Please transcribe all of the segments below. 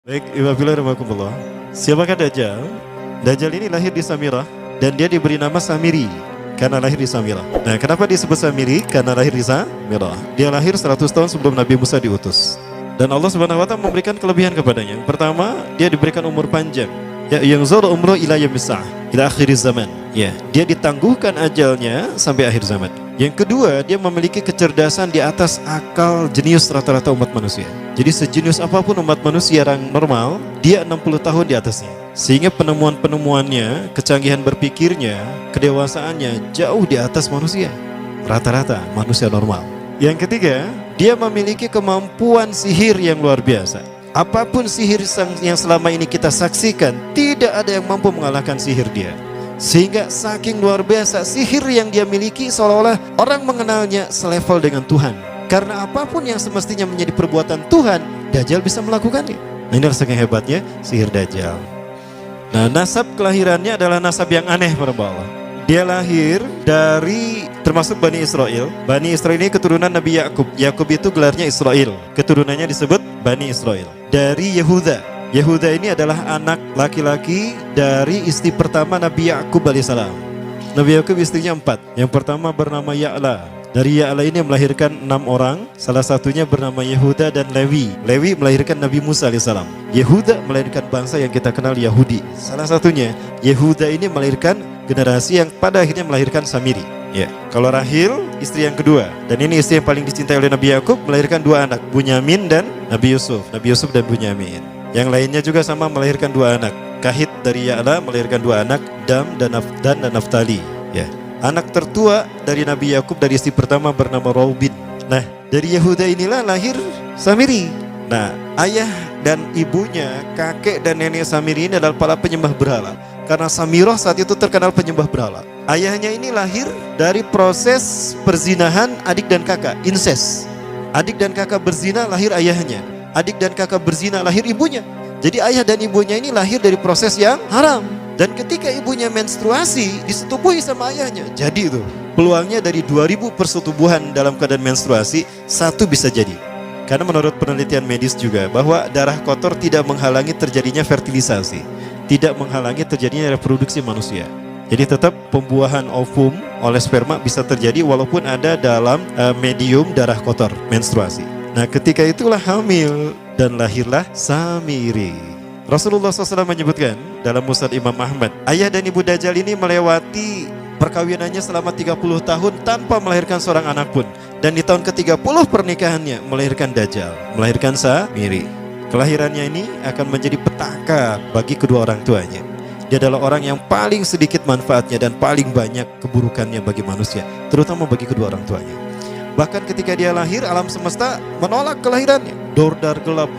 Baik, Iwabillah. Siapakah Dajjal? Dajjal ini lahir di Samirah dan dia diberi nama Samiri karena lahir di Samirah. Nah, kenapa disebut Samiri? Karena lahir di Samirah. Dia lahir 100 tahun sebelum Nabi Musa diutus. Dan Allah Subhanahu wa taala memberikan kelebihan kepadanya. Yang pertama, dia diberikan umur panjang. Ya, yang zara umru ila yaumissa'ah, ila akhir zaman. Ya, dia ditangguhkan ajalnya sampai akhir zaman. Yang kedua, dia memiliki kecerdasan di atas akal jenius rata-rata umat manusia. Jadi sejenius apapun umat manusia yang normal, dia 60 tahun di atasnya. Sehingga penemuan-penemuannya, kecanggihan berpikirnya, kedewasaannya jauh di atas manusia. Rata-rata manusia normal. Yang ketiga, dia memiliki kemampuan sihir yang luar biasa. Apapun sihir yang selama ini kita saksikan, tidak ada yang mampu mengalahkan sihir dia. Sehingga saking luar biasa sihir yang dia miliki, seolah-olah orang mengenalnya selevel dengan Tuhan. Karena apapun yang semestinya menjadi perbuatan Tuhan, Dajjal bisa melakukannya. Nah, ini saking hebatnya sihir Dajjal. Nah, nasab kelahirannya adalah nasab yang aneh para Allah. Dia lahir dari termasuk Bani Israel. Bani Israel ini keturunan Nabi Yakub. Yakub itu gelarnya Israel. Keturunannya disebut Bani Israel. Dari Yehuda. Yehuda ini adalah anak laki-laki dari istri pertama Nabi Yakub alaihissalam. Nabi Yakub istrinya 4. Yang pertama bernama Ya'la. Dari Ya'la ini melahirkan 6 orang. Salah satunya bernama Yehuda dan Lewi. Lewi melahirkan Nabi Musa alaihissalam. Yehuda melahirkan bangsa yang kita kenal Yahudi. Salah satunya Yehuda ini melahirkan generasi yang pada akhirnya melahirkan Samiri. Ya, kalau Rahil istri yang kedua, dan ini istri yang paling dicintai oleh Nabi Yakub, melahirkan 2 anak, Bunyamin dan Nabi Yusuf. Nabi Yusuf dan Bunyamin. Yang lainnya juga sama melahirkan 2 anak. Kahit dari Ya'la melahirkan 2 anak, Dam dan Naftali. Ya. Anak tertua dari Nabi Yakub dari istri pertama bernama Raubin. Nah, dari Yehuda inilah lahir Samiri. Nah, ayah dan ibunya, kakek dan nenek Samiri ini adalah para penyembah berhala. Karena Samirah saat itu terkenal penyembah berhala. Ayahnya ini lahir dari proses perzinahan adik dan kakak, incest. Adik dan kakak berzina, lahir ayahnya. Adik dan kakak berzina, lahir ibunya. Jadi ayah dan ibunya ini lahir dari proses yang haram. Dan ketika ibunya menstruasi, disetubuhi sama ayahnya. Jadi itu peluangnya dari 2000 persetubuhan dalam keadaan menstruasi, 1 bisa jadi. Karena menurut penelitian medis juga bahwa darah kotor tidak menghalangi terjadinya fertilisasi, tidak menghalangi terjadinya reproduksi manusia. Jadi tetap pembuahan ovum oleh sperma bisa terjadi walaupun ada dalam medium darah kotor, menstruasi. Nah, ketika itulah hamil dan lahirlah Samiri. Rasulullah SAW menyebutkan dalam Musnad Imam Ahmad, ayah dan ibu Dajjal ini melewati perkawinannya selama 30 tahun tanpa melahirkan seorang anak pun. Dan di tahun ke-30 pernikahannya melahirkan Dajjal, melahirkan Samiri. Kelahirannya ini akan menjadi petaka bagi kedua orang tuanya. Dia adalah orang yang paling sedikit manfaatnya dan paling banyak keburukannya bagi manusia, terutama bagi kedua orang tuanya. Bahkan ketika dia lahir, alam semesta menolak kelahirannya. Dordar gelap,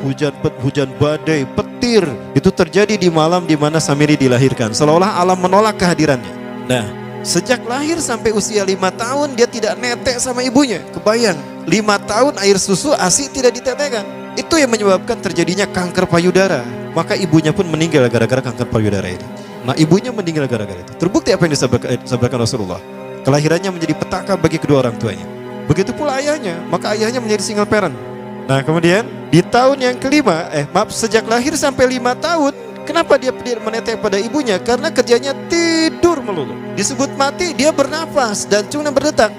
hujan badai, petir, itu terjadi di malam di mana Samiri dilahirkan. Seolah-olah alam menolak kehadirannya. Nah, sejak lahir sampai usia 5 tahun dia tidak netek sama ibunya. Kebayang, 5 tahun air susu ASI tidak ditetekkan. Itu yang menyebabkan terjadinya kanker payudara. Maka ibunya pun meninggal gara-gara kanker payudara ini. Nah, ibunya meninggal gara-gara itu. Terbukti apa yang disabdakan Rasulullah. Kelahirannya menjadi petaka bagi kedua orang tuanya. Begitu pula ayahnya, maka ayahnya menjadi single parent. Nah, kemudian di tahun yang kelima, sejak lahir sampai 5 tahun, kenapa dia menetek pada ibunya? Karena kerjanya tidur melulu. Disebut mati, dia bernafas dan cuma berdetak.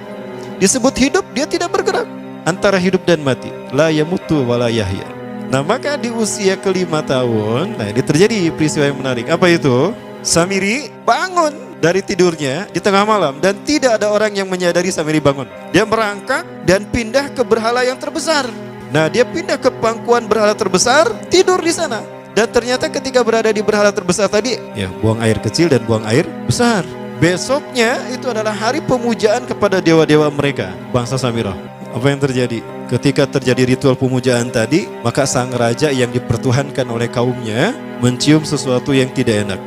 Disebut hidup, dia tidak bergerak. Antara hidup dan mati, la yamutu wa la yahya. Nah, maka di usia ke-5 tahun, nah ini terjadi peristiwa yang menarik. Apa itu? Samiri bangun dari tidurnya di tengah malam dan tidak ada orang yang menyadari Samiri bangun. Dia merangkak dan pindah ke berhala yang terbesar. Nah, dia pindah ke pangkuan berhala terbesar, tidur di sana. Dan ternyata ketika berada di berhala terbesar tadi, ya buang air kecil dan buang air besar. Besoknya itu adalah hari pemujaan kepada dewa-dewa mereka, bangsa Samirah. Apa yang terjadi? Ketika terjadi ritual pemujaan tadi, maka sang raja yang dipertuhankan oleh kaumnya mencium sesuatu yang tidak enak.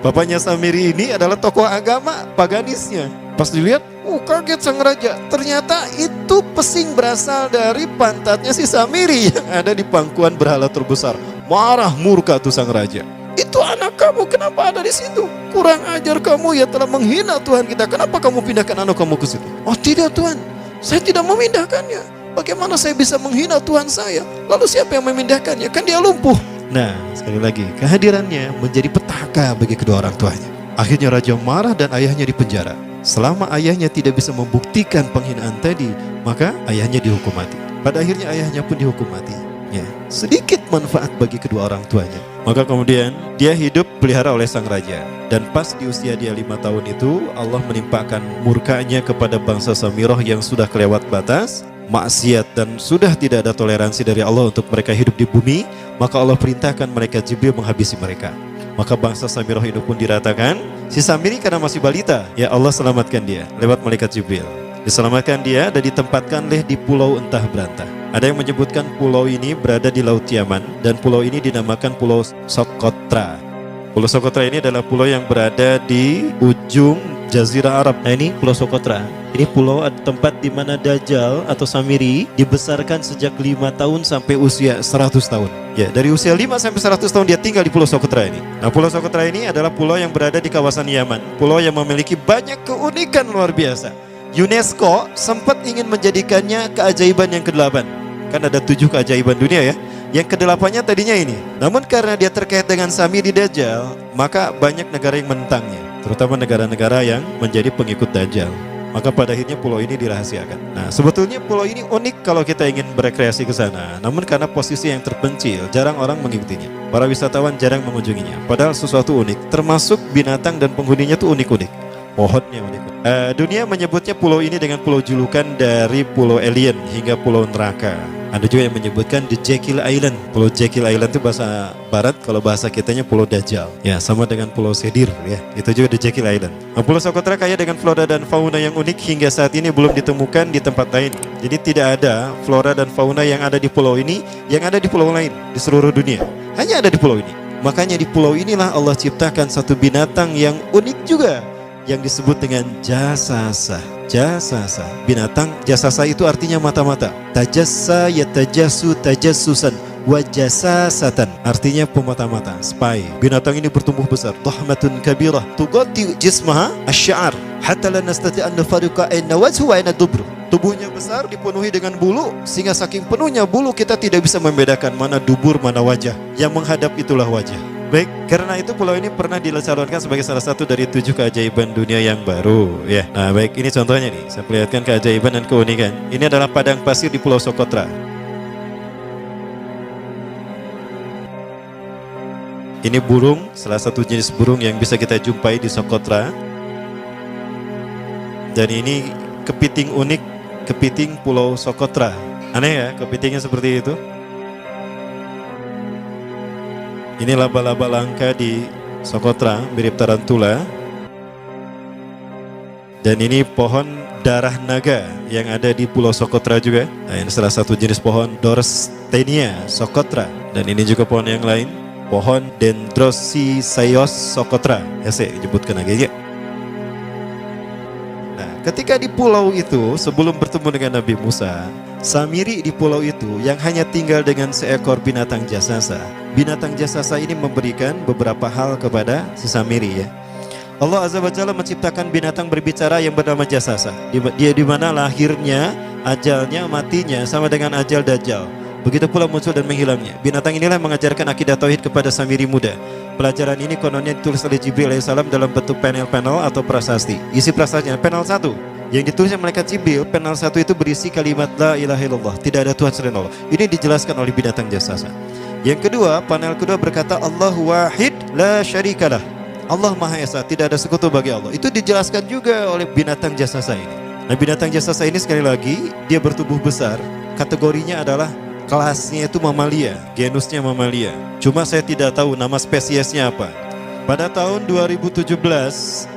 Bapaknya Samiri ini adalah tokoh agama paganisnya. Pas dilihat, kaget sang raja. Ternyata itu pesing berasal dari pantatnya si Samiri yang ada di pangkuan berhala terbesar. Marah murka tuh sang raja. Itu anak kamu, kenapa ada di situ? Kurang ajar kamu, ya telah menghina Tuhan kita. Kenapa kamu pindahkan anak kamu ke situ? Oh tidak Tuhan, saya tidak memindahkannya. Bagaimana saya bisa menghina Tuhan saya? Lalu siapa yang memindahkannya? Kan dia lumpuh. Nah, sekali lagi, kehadirannya menjadi petaka bagi kedua orang tuanya. Akhirnya raja marah dan ayahnya dipenjara. Selama ayahnya tidak bisa membuktikan penghinaan tadi, maka ayahnya dihukum mati. Pada akhirnya ayahnya pun dihukum mati. Ya, sedikit manfaat bagi kedua orang tuanya. Maka kemudian dia hidup pelihara oleh sang raja. Dan pas di usia dia 5 tahun itu, Allah menimpakan murkanya kepada bangsa Samirah yang sudah kelewat batas, maksiat, dan sudah tidak ada toleransi dari Allah untuk mereka hidup di bumi. Maka Allah perintahkan malaikat Jibril menghabisi mereka. Maka bangsa Samirah itu pun diratakan. Si Samiri karena masih balita, ya Allah selamatkan dia lewat malaikat Jibril. Diselamatkan dia dan ditempatkanlah di pulau entah berantah. Ada yang menyebutkan pulau ini berada di Laut Yaman dan pulau ini dinamakan Pulau Socotra. Pulau Socotra ini adalah pulau yang berada di ujung Jazirah Arab. Nah, ini Pulau Socotra. Ini pulau tempat di mana Dajjal atau Samiri dibesarkan sejak 5 tahun sampai usia 100 tahun. Ya, dari usia 5 sampai 100 tahun dia tinggal di Pulau Socotra ini. Nah, Pulau Socotra ini adalah pulau yang berada di kawasan Yaman. Pulau yang memiliki banyak keunikan luar biasa. UNESCO sempat ingin menjadikannya keajaiban yang ke-8. Kan ada 7 keajaiban dunia ya. Yang ke-8-nya tadinya ini. Namun karena dia terkait dengan Samiri Dajjal, maka banyak negara yang menentangnya, terutama negara-negara yang menjadi pengikut Dajjal. Maka pada akhirnya pulau ini dirahasiakan. Nah, sebetulnya pulau ini unik kalau kita ingin berekreasi ke sana. Namun karena posisi yang terpencil, jarang orang mengikutinya. Para wisatawan jarang mengunjunginya. Padahal sesuatu unik, termasuk binatang dan penghuninya tuh unik-unik. Pohonnya unik. Dunia menyebutnya pulau ini dengan pulau julukan dari pulau alien hingga pulau neraka. Ada juga yang menyebutkan The Jekyll Island. Pulau Jekyll Island itu bahasa barat, kalau bahasa kitanya Pulau Dajjal. Ya, sama dengan Pulau Sedir ya. Itu juga The Jekyll Island. Nah, Pulau Socotra kaya dengan flora dan fauna yang unik hingga saat ini belum ditemukan di tempat lain. Jadi tidak ada flora dan fauna yang ada di pulau ini yang ada di pulau lain di seluruh dunia. Hanya ada di pulau ini. Makanya di pulau inilah Allah ciptakan satu binatang yang unik juga, yang disebut dengan jasasa. Jasasa, binatang jasasa itu artinya mata-mata. Tajassa yatajassu tajassusan wa jasasatan, artinya pemata-mata, spy. Binatang ini bertumbuh besar, dhahmatun kabirah tughatti jismaha asy-sya'ar hatta la nastati an nafariqa ayna wajhu wa ayna dubru. Tubuhnya besar, dipenuhi dengan bulu, sehingga saking penuhnya bulu kita tidak bisa membedakan mana dubur mana wajah. Yang menghadap itulah wajah. Baik, karena itu pulau ini pernah dicalonkan sebagai salah satu dari 7 keajaiban dunia yang baru ya. Nah, baik, ini contohnya nih. Saya perlihatkan keajaiban dan keunikan. Ini adalah padang pasir di Pulau Socotra. Ini burung, salah satu jenis burung yang bisa kita jumpai di Socotra. Dan ini kepiting unik, kepiting Pulau Socotra. Aneh ya, kepitingnya seperti itu. Ini laba-laba langka di Socotra, mirip tarantula. Dan ini pohon darah naga yang ada di Pulau Socotra juga. Nah, ini salah satu jenis pohon Dorstenia Socotra. Dan ini juga pohon yang lain, pohon Dendrosisaios Socotra. Ya, saya sebutkan lagi ya. Nah, ketika di pulau itu, sebelum bertemu dengan Nabi Musa, Samiri di pulau itu yang hanya tinggal dengan seekor binatang jasasa. Binatang jasasa ini memberikan beberapa hal kepada si Samiri ya. Allah Azza wa Jalla menciptakan binatang berbicara yang bernama jasasa. Dia di mana lahirnya, ajalnya, matinya sama dengan ajal Dajjal. Begitu pula muncul dan menghilangnya. Binatang inilah mengajarkan akidah tauhid kepada Samiri muda. Pelajaran ini kononnya ditulis oleh Jibril alaihissalam dalam bentuk panel-panel atau prasasti. Isi prasastinya panel 1 yang ditulis oleh malaikat Jibril, panel 1 itu berisi kalimat la ilaha illallah, tidak ada Tuhan selain Allah. Ini dijelaskan oleh binatang jasasa. Yang kedua, panel kedua berkata Allahu wahid la syarikalah. Allah Maha Esa, tidak ada sekutu bagi Allah. Itu dijelaskan juga oleh binatang jasasa ini. Nah, binatang jasasa ini sekali lagi dia bertubuh besar. Kategorinya adalah kelasnya itu mamalia, genusnya mamalia. Cuma saya tidak tahu nama spesiesnya apa. Pada tahun 2017,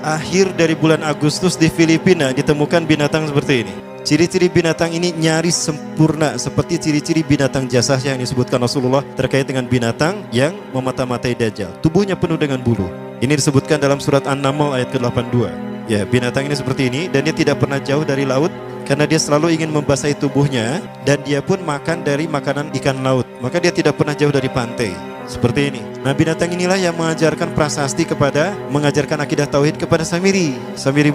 akhir dari bulan Agustus di Filipina ditemukan binatang seperti ini. Ciri-ciri binatang ini nyaris sempurna seperti ciri-ciri binatang jasasa yang disebutkan Rasulullah terkait dengan binatang yang memata-matai Dajjal. Tubuhnya penuh dengan bulu. Ini disebutkan dalam surat An-Naml ayat ke-82. Ya, binatang ini seperti ini dan dia tidak pernah jauh dari laut karena dia selalu ingin membasahi tubuhnya dan dia pun makan dari makanan ikan laut. Maka dia tidak pernah jauh dari pantai. Seperti ini. Nah, binatang inilah yang mengajarkan prasasti mengajarkan akidah tauhid kepada Samiri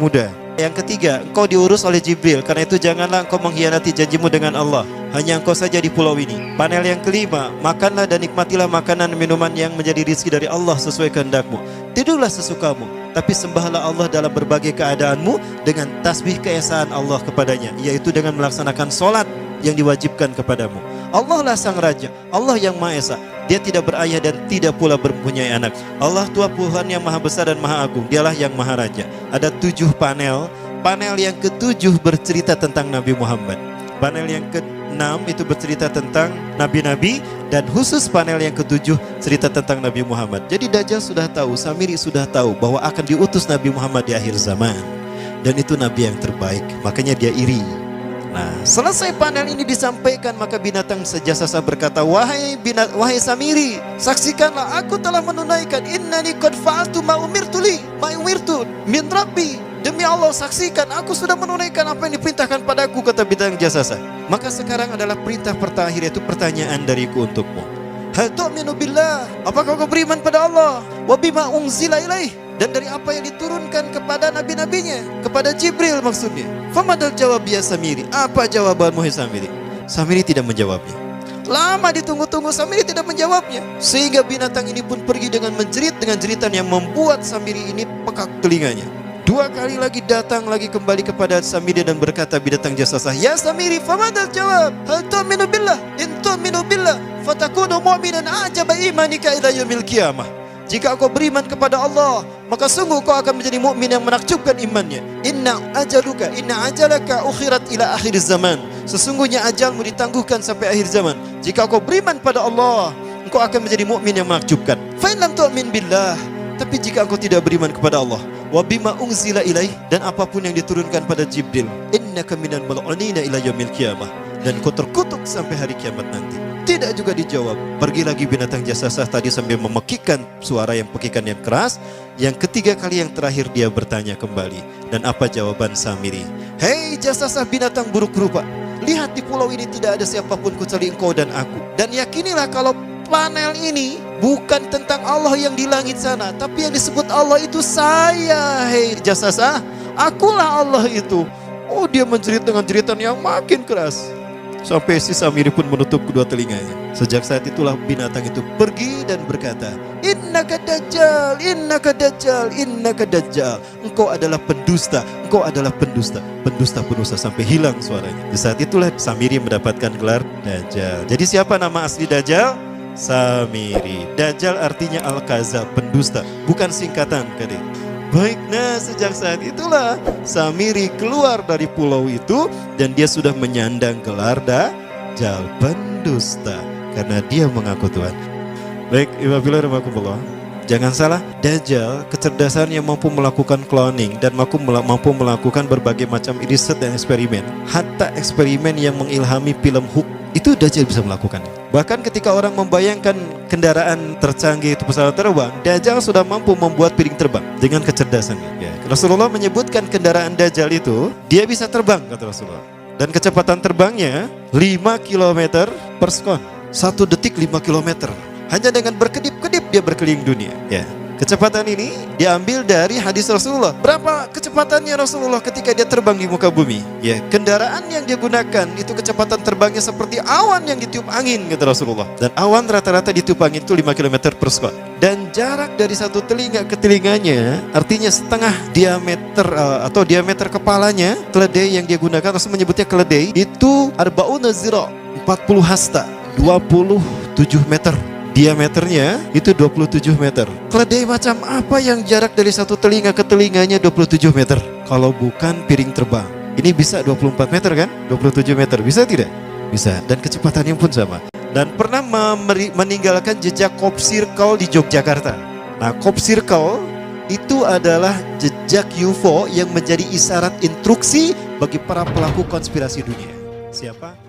muda. Yang ketiga, engkau diurus oleh Jibril, karena itu janganlah engkau mengkhianati janjimu dengan Allah. hanya engkau saja di pulau ini. Panel yang kelima, makanlah dan nikmatilah makanan minuman yang menjadi rizki dari Allah sesuai kehendakmu. Tidurlah sesukamu, tapi sembahlah Allah dalam berbagai keadaanmu dengan tasbih keesaan Allah kepadanya, yaitu dengan melaksanakan solat yang diwajibkan kepadamu. Allah lah sang raja, Allah yang Maha Esa. Dia tidak berayah dan tidak pula mempunyai anak. Allah Tuhan Tuhan yang maha besar dan maha agung. Dialah yang maha raja. Ada 7 panel. Panel yang ke-7 bercerita tentang Nabi Muhammad. Panel yang ke-6 itu bercerita tentang nabi-nabi, dan khusus panel yang ke-7 cerita tentang Nabi Muhammad. Jadi Dajjal sudah tahu, Samiri sudah tahu bahwa akan diutus Nabi Muhammad di akhir zaman. Dan itu nabi yang terbaik, makanya dia iri. Nah, selesai panel ini disampaikan, maka binatang sejasasa berkata, wahai Samiri, saksikanlah aku telah menunaikan innani qad fa'altu ma umirtu min rabbi. Demi Allah, saksikan aku sudah menunaikan apa yang diperintahkan padaku, kata binatang jasasa. Maka sekarang adalah perintah terakhir, yaitu pertanyaan dariku untukmu. Hal tu'minu billah, apakah kau beriman pada Allah? Wa bima unzila ilaih, dan dari apa yang diturunkan kepada nabi-nabinya, kepada Jibril maksudnya. Famadal jawab ya Samiri, apa jawabanmu hai Samiri? Samiri tidak menjawabnya. Lama ditunggu-tunggu, Samiri tidak menjawabnya, sehingga binatang ini pun pergi dengan menjerit dengan jeritan yang membuat Samiri ini pekak telinganya. 2 kali lagi datang lagi kembali kepada Samiri dan berkata binatang jasasa, ya Samiri, famadal jawab? Hal tu'minu billah, in tu'minu billah fatakunu mu'minan ajaba imanika ila yaumil qiyamah. Jika kau beriman kepada Allah, maka sungguh kau akan menjadi mukmin yang menakjubkan imannya. Inna ajalaka ukhirat ila akhir zaman. Sesungguhnya ajalmu ditangguhkan sampai akhir zaman. Jika kau beriman pada Allah, engkau akan menjadi mukmin yang menakjubkan. Fa in lam tu'min billah, tapi jika engkau tidak beriman kepada Allah, wa bima unzila ilaih, dan apapun yang diturunkan pada Jibril, innaka minal mal'unina ila yaumil qiyamah, dan kau terkutuk sampai hari kiamat nanti. Tidak juga dijawab. Pergi lagi binatang jasasa tadi sambil memekikkan suara yang pekikan yang keras. Yang ketiga kali yang terakhir dia bertanya kembali. Dan apa jawaban Samiri? Hei jasasa binatang buruk rupa, lihat di pulau ini tidak ada siapapun kecuali engkau dan aku. Dan yakinilah kalau panel ini bukan tentang Allah yang di langit sana, tapi yang disebut Allah itu saya. Hei jasasa, akulah Allah itu. Oh, dia menjerit dengan jeritan yang makin keras, sampai si Samiri pun menutup kedua telinganya. Sejak saat itulah binatang itu pergi dan berkata, innaka dajjal, innaka dajjal, innaka dajjal. Engkau adalah pendusta, engkau adalah pendusta, pendusta sampai hilang suaranya. Di saat itulah Samiri mendapatkan gelar Dajjal. Jadi siapa nama asli Dajjal? Samiri. Dajjal artinya Al-Kazab, pendusta, bukan singkatan kadek. Baik, nah sejak saat itulah Samiri keluar dari pulau itu dan dia sudah menyandang gelar Dajjal, pendusta, karena dia mengaku Tuhan. Baik, Iwabillah, jangan salah, Dajjal kecerdasan yang mampu melakukan cloning dan mampu melakukan berbagai macam riset dan eksperimen. Hatta eksperimen yang mengilhami film Hook itu Dajjal bisa melakukan. Bahkan ketika orang membayangkan kendaraan tercanggih itu pesawat terbang, Dajjal sudah mampu membuat piring terbang dengan kecerdasannya. Ya, Rasulullah menyebutkan kendaraan Dajjal itu dia bisa terbang, kata Rasulullah. Dan kecepatan terbangnya 5 km per sekon. 1 detik 5 km. Hanya dengan berkedip-kedip dia berkeliling dunia. Ya. Kecepatan ini diambil dari hadis Rasulullah. Berapa kecepatannya Rasulullah ketika dia terbang di muka bumi? Ya, kendaraan yang dia gunakan itu kecepatan terbangnya seperti awan yang ditiup angin, kata Rasulullah. Dan awan rata-rata ditiup angin itu 5 km per sekon. Dan jarak dari satu telinga ke telinganya, artinya setengah diameter atau diameter kepalanya, keledai yang dia gunakan, Rasul menyebutnya keledai, itu arba'una zira, 40 hasta, 27 meter. Diameternya itu 27 meter. Keledai macam apa yang jarak dari satu telinga ke telinganya 27 meter? Kalau bukan piring terbang. Ini bisa 24 meter kan? 27 meter, bisa tidak? Bisa, dan kecepatannya pun sama. Dan pernah meninggalkan jejak Cop Circle di Yogyakarta. Nah, Cop Circle itu adalah jejak UFO yang menjadi isyarat instruksi bagi para pelaku konspirasi dunia. Siapa?